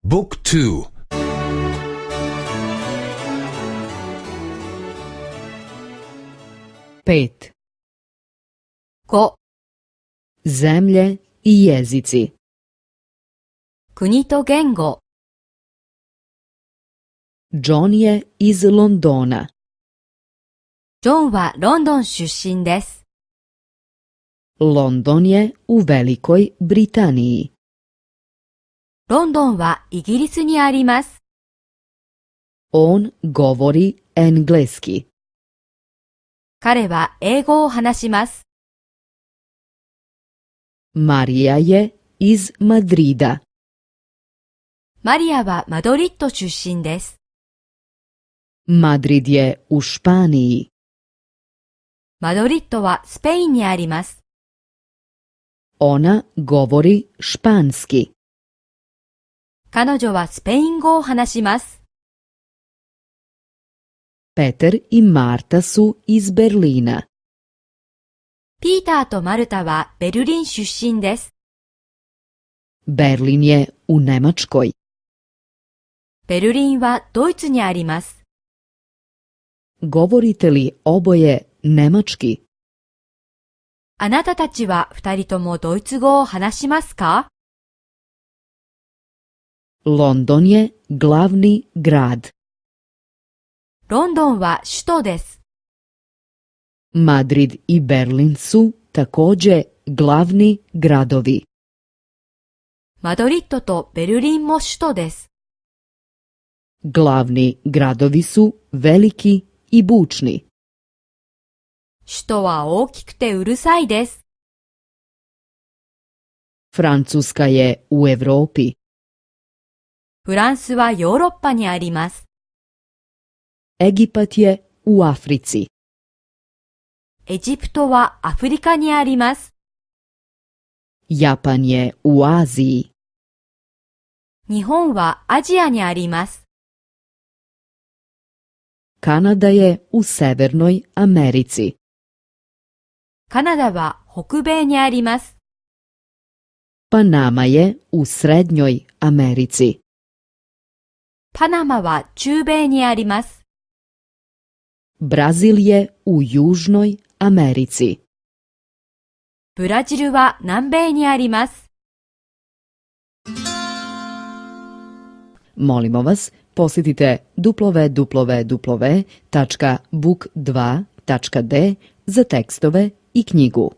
Book 2. 5. 5. Zemlje i jezici. 国と言語。John je iz Londona. ジョンはロンドン出身です。London je u Velikoj Britaniji. ロンドンはイギリスにあります。On govori engleski. 彼は英語を話します。Marija je iz Madrida. マリアはマドリッド出身です。Madrid je u Španiji. マドリッドはスペインにあります。Ona govori španski. 彼女はスペイン語を話します。Peter i Marta su iz Berlina. ピーターとマルタはベルリン出身です。Berlin je u Nemačkoj. ベルリンはドイツにあります。Govorite li oboje nemački? あなたたちは二人ともドイツ語を話しますか？ London je glavni grad. ロンドンは首都です。Madrid i Berlin su također glavni gradovi. マドリッドとベルリンも首都です。Glavni gradovi su veliki i bučni. 首都は大きくてうるさいです。Francuska je u Europi. フランスはヨーロッパにあります。Egipat je u Africi. エジプトはアフリカにあります。Japan je u Aziji. 日本はアジアにあります。Kanada je u Severnoj Americi. カナダは北米にあります。Panama je u Srednjoj Americi. パナマは中米にあります。Brazil je u Južnoj Americi. ブラジルは南米にあります。Molimo vas, posjetite www.book2.de za tekstove i knjigu.